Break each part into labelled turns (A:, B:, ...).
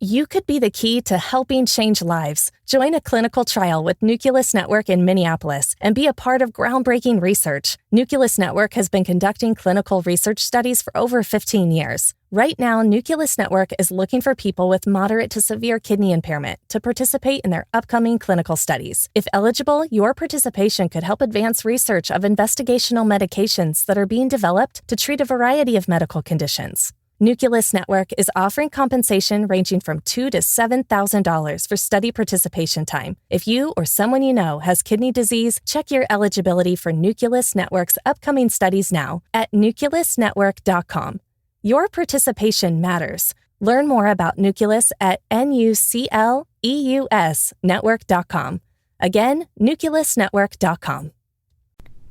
A: You could be the key to helping change lives. Join a clinical trial with Nucleus Network in Minneapolis and be a part of groundbreaking research. Nucleus Network has been conducting clinical research studies for over 15 years. Right now, Nucleus Network is looking for people with moderate to severe kidney impairment to participate in their upcoming clinical studies. If eligible, your participation could help advance research of investigational medications that are being developed to treat a variety of medical conditions. Nucleus Network is offering compensation ranging from $2,000 to $7,000 for study participation time. If you or someone you know has kidney disease, check your eligibility for Nucleus Network's upcoming studies now at nucleusnetwork.com. Your participation matters. Learn more about Nucleus at nucleusnetwork.com. Again, nucleusnetwork.com.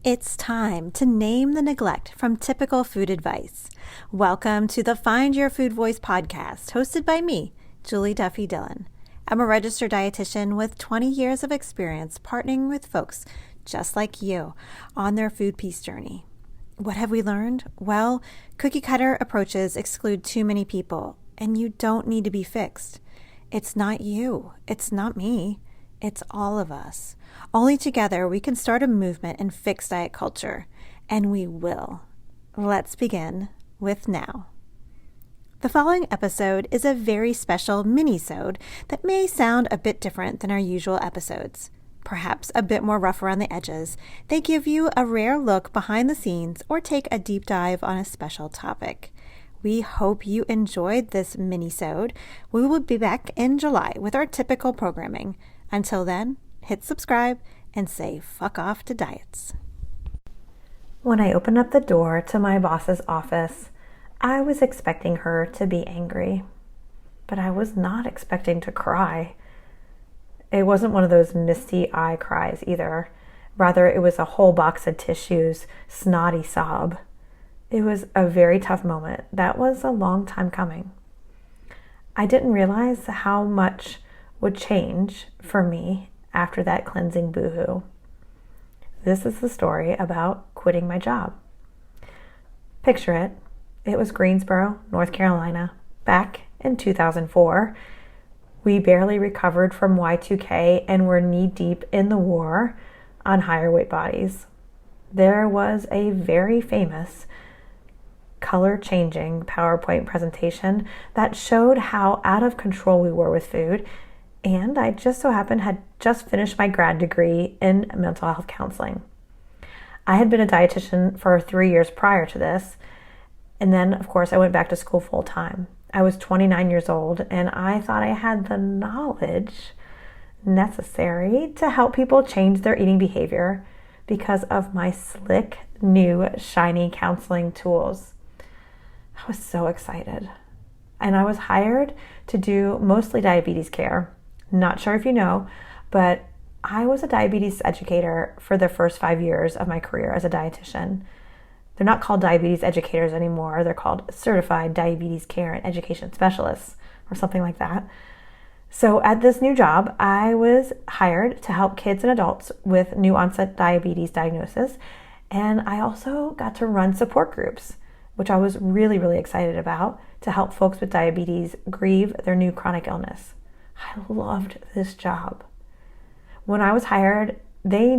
B: It's time to name the neglect from typical food advice. Welcome to the Find Your Food Voice podcast, hosted by me, Julie Duffy Dillon. I'm a registered dietitian with 20 years of experience partnering with folks just like you on their food peace journey. What have we learned? Well, cookie cutter approaches exclude too many people, and you don't need to be fixed. It's not you. It's not me. It's all of us. Only together we can start a movement and fix diet culture, and we will. Let's begin with now. The following episode is a very special Minisode that may sound a bit different than our usual episodes. Perhaps a bit more rough around the edges. They give you a rare look behind the scenes or take a deep dive on a special topic. We hope you enjoyed this Minisode. We will be back in July with our typical programming. Until then, hit subscribe and say fuck off to diets. When I opened up the door to my boss's office, I was expecting her to be angry, but I was not expecting to cry. It wasn't one of those misty eye cries either. Rather, it was a whole box of tissues, snotty sob. It was a very tough moment. That was a long time coming. I didn't realize how much would change for me after that cleansing boohoo. This is the story about quitting my job. Picture it. It was Greensboro, North Carolina, back in 2004. We barely recovered from Y2K and were knee-deep in the war on higher weight bodies. There was a very famous color-changing PowerPoint presentation that showed how out of control we were with food, and I just so happened had just finished my grad degree in mental health counseling. I had been a dietitian for 3 years prior to this, and then, of course, I went back to school full-time. I was 29 years old, and I thought I had the knowledge necessary to help people change their eating behavior because of my slick, new, shiny counseling tools. I was so excited. And I was hired to do mostly diabetes care. Not sure if you know, but I was a diabetes educator for the first 5 years of my career as a dietitian. They're not called diabetes educators anymore. They're called certified diabetes care and education specialists or something like that. So at this new job, I was hired to help kids and adults with new onset diabetes diagnosis. And I also got to run support groups, which I was really, really excited about, to help folks with diabetes grieve their new chronic illness. I loved this job. When I was hired, they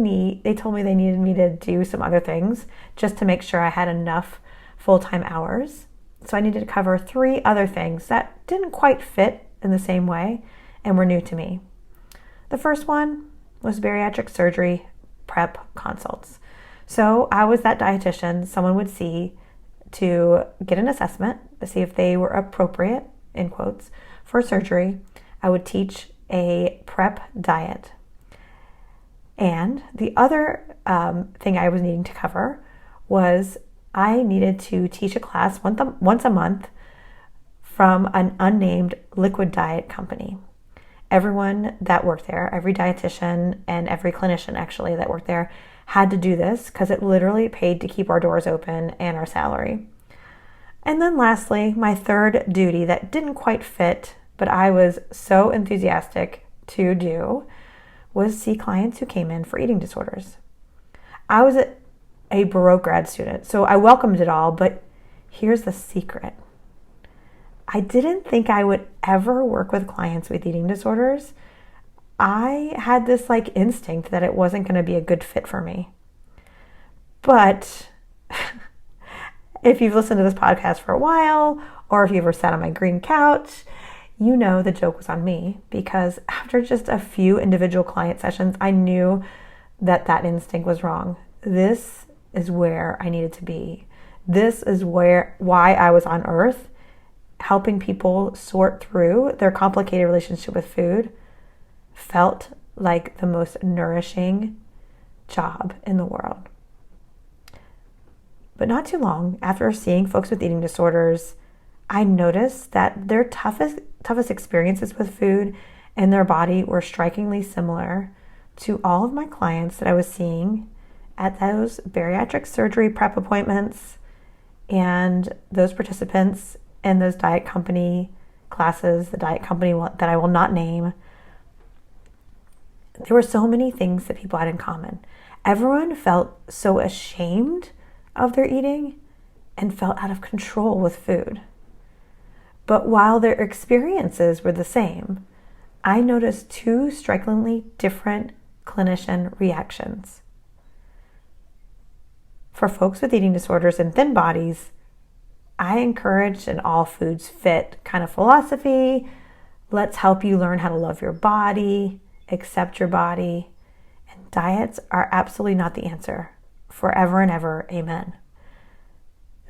B: told me they needed me to do some other things just to make sure I had enough full-time hours. So I needed to cover 3 other things that didn't quite fit in the same way and were new to me. The first one was bariatric surgery prep consults. So I was that dietitian someone would see to get an assessment to see if they were appropriate, in quotes, for surgery. I would teach a prep diet. And the other thing I was needing to cover was I needed to teach a class once a month from an unnamed liquid diet company. Everyone that worked there, every dietitian and every clinician actually that worked there, had to do this because it literally paid to keep our doors open and our salary. And then lastly, my third duty that didn't quite fit, but I was so enthusiastic to do, was see clients who came in for eating disorders. I was a Baroque grad student, so I welcomed it all, but here's the secret. I didn't think I would ever work with clients with eating disorders. I had this instinct that it wasn't going to be a good fit for me. But if you've listened to this podcast for a while, or if you've ever sat on my green couch, you know the joke was on me, because after just a few individual client sessions, I knew that instinct was wrong. This is where I needed to be. This is why I was on earth, helping people sort through their complicated relationship with food. Felt like the most nourishing job in the world. But not too long after seeing folks with eating disorders, I noticed that their toughest experiences with food and their body were strikingly similar to all of my clients that I was seeing at those bariatric surgery prep appointments and those participants in those diet company classes, the diet company that I will not name. There were so many things that people had in common. Everyone felt so ashamed of their eating and felt out of control with food. But while their experiences were the same, I noticed two strikingly different clinician reactions. For folks with eating disorders and thin bodies, I encouraged an all foods fit kind of philosophy. Let's help you learn how to love your body, accept your body, and diets are absolutely not the answer. Forever and ever, amen.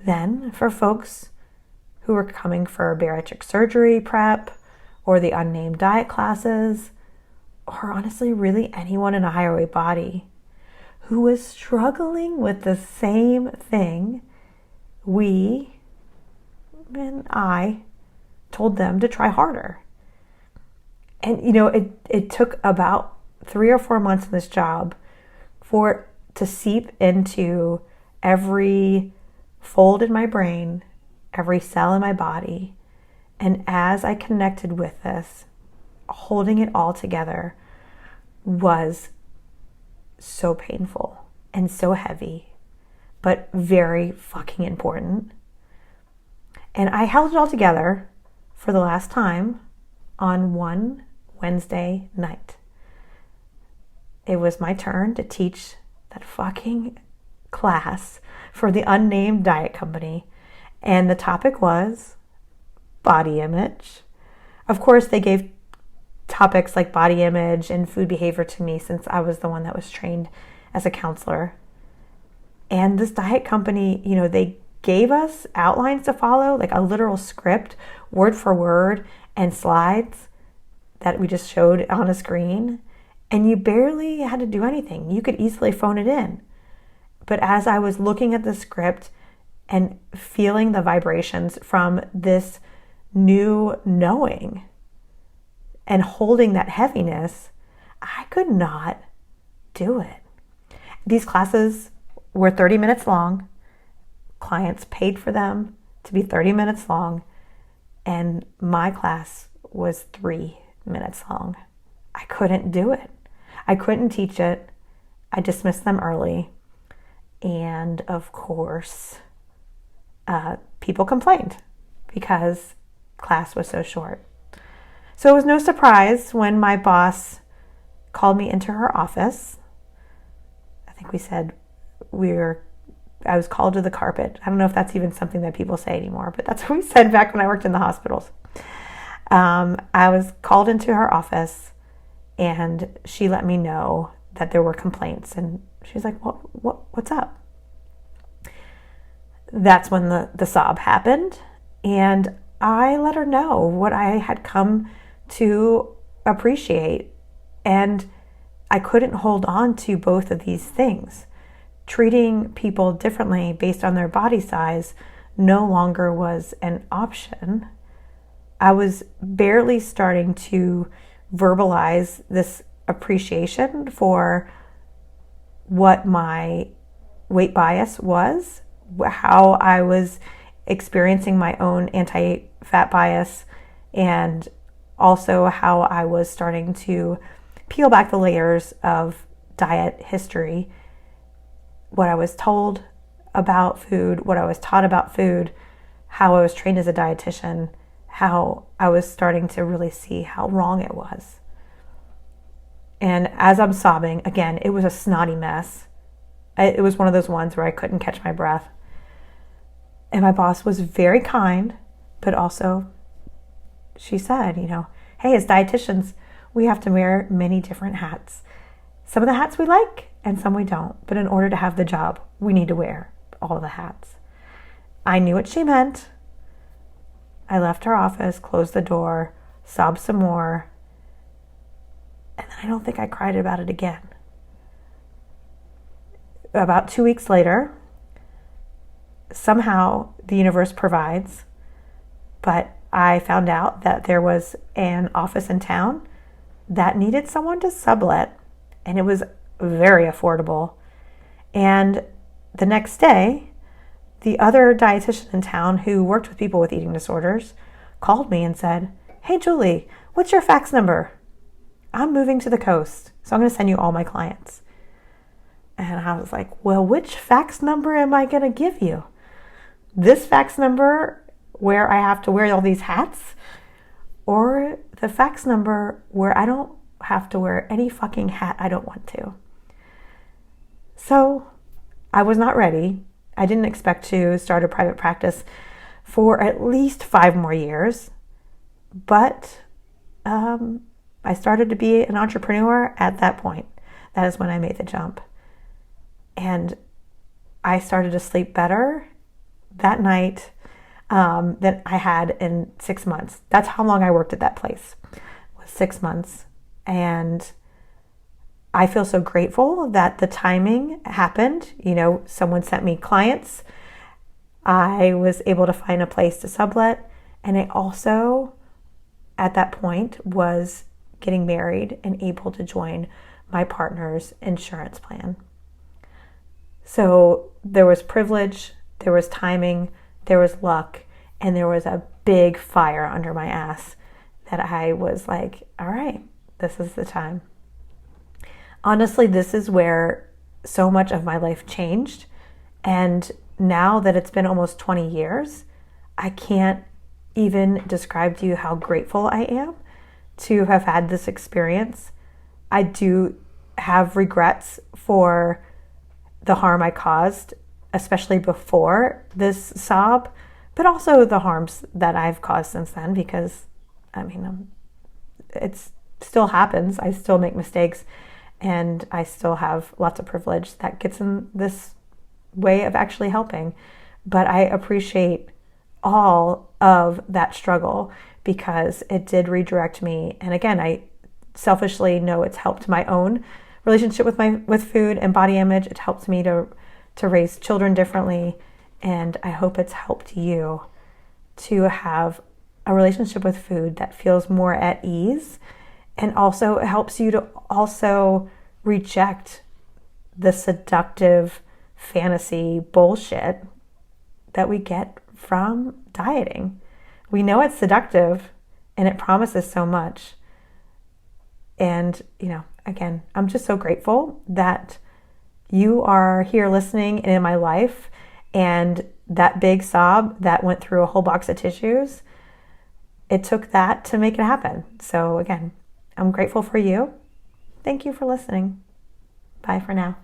B: Then, for folks who were coming for bariatric surgery prep or the unnamed diet classes, or honestly, really anyone in a higher weight body who was struggling with the same thing, I told them to try harder. And, it took about 3 or 4 months in this job for it to seep into every fold in my brain, every cell in my body. And as I connected with this, holding it all together was so painful and so heavy, but very fucking important. And I held it all together for the last time on one Wednesday night. It was my turn to teach that fucking class for the unnamed diet company. And the topic was body image. Of course, they gave topics like body image and food behavior to me since I was the one that was trained as a counselor. And this diet company, they gave us outlines to follow, like a literal script, word for word, and slides that we just showed on a screen. And you barely had to do anything. You could easily phone it in. But as I was looking at the script and feeling the vibrations from this new knowing and holding that heaviness, I could not do it. These classes were 30 minutes long. Clients paid for them to be 30 minutes long. And my class was 3 minutes long. I couldn't do it. I couldn't teach it. I dismissed them early. And of course, people complained because class was so short. So it was no surprise when my boss called me into her office. I think we said I was called to the carpet. I don't know if that's even something that people say anymore, but that's what we said back when I worked in the hospitals. I was called into her office and she let me know that there were complaints. And she's like, what's up? That's when the sob happened. And I let her know what I had come to appreciate. And I couldn't hold on to both of these things. Treating people differently based on their body size no longer was an option. I was barely starting to verbalize this appreciation for what my weight bias was, how I was experiencing my own anti-fat bias, and also how I was starting to peel back the layers of diet history, what I was told about food, what I was taught about food, how I was trained as a dietitian, how I was starting to really see how wrong it was. And as I'm sobbing, again, it was a snotty mess. It was one of those ones where I couldn't catch my breath. And my boss was very kind, but also she said, hey, as dietitians, we have to wear many different hats. Some of the hats we like and some we don't. But in order to have the job, we need to wear all the hats. I knew what she meant. I left her office, closed the door, sobbed some more, and then I don't think I cried about it again. About 2 weeks later, somehow the universe provides, but I found out that there was an office in town that needed someone to sublet, and it was very affordable. And the next day, the other dietitian in town who worked with people with eating disorders called me and said, hey, Julie, what's your fax number? I'm moving to the coast, so I'm going to send you all my clients. And I was like, well, which fax number am I going to give you? This fax number where I have to wear all these hats? Or the fax number where I don't have to wear any fucking hat I don't want to? So I was not ready. I didn't expect to start a private practice for at least 5 more years, but I started to be an entrepreneur at that point. That is when I made the jump. And I started to sleep better that night than I had in 6 months. That's how long I worked at that place, was 6 months. And I feel so grateful that the timing happened. Someone sent me clients. I was able to find a place to sublet. And I also, at that point, was getting married and able to join my partner's insurance plan. So there was privilege, there was timing, there was luck, and there was a big fire under my ass that I was like, all right, this is the time. Honestly, this is where so much of my life changed. And now that it's been almost 20 years, I can't even describe to you how grateful I am to have had this experience. I do have regrets for the harm I caused, especially before this sob, but also the harms that I've caused since then, because it still happens. I still make mistakes. And I still have lots of privilege that gets in this way of actually helping. But I appreciate all of that struggle because it did redirect me. And again, I selfishly know it's helped my own relationship with food and body image. It helped me to raise children differently. And I hope it's helped you to have a relationship with food that feels more at ease. And also it helps you to also reject the seductive fantasy bullshit that we get from dieting. We know it's seductive and it promises so much. And, again, I'm just so grateful that you are here listening and in my life. And that big sob that went through a whole box of tissues, it took that to make it happen. So again, I'm grateful for you. Thank you for listening. Bye for now.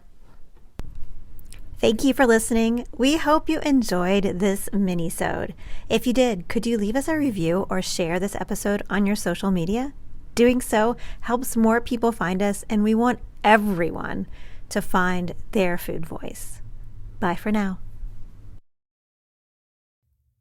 C: Thank you for listening. We hope you enjoyed this minisode. If you did, could you leave us a review or share this episode on your social media? Doing so helps more people find us, and we want everyone to find their food voice. Bye for now.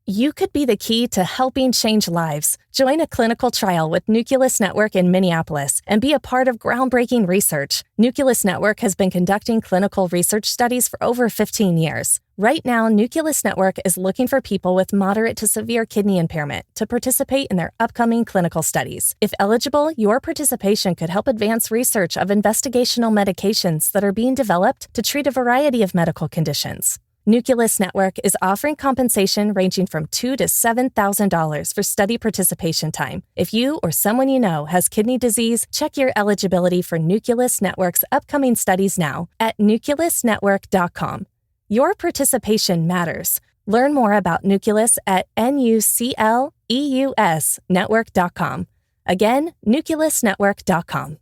A: You could be the key to helping change lives. Join a clinical trial with Nucleus Network in Minneapolis and be a part of groundbreaking research. Nucleus Network has been conducting clinical research studies for over 15 years. Right now, Nucleus Network is looking for people with moderate to severe kidney impairment to participate in their upcoming clinical studies. If eligible, your participation could help advance research of investigational medications that are being developed to treat a variety of medical conditions. Nucleus Network is offering compensation ranging from $2,000 to $7,000 for study participation time. If you or someone you know has kidney disease, check your eligibility for Nucleus Network's upcoming studies now at nucleusnetwork.com. Your participation matters. Learn more about Nucleus at nucleusnetwork.com. Again, nucleusnetwork.com.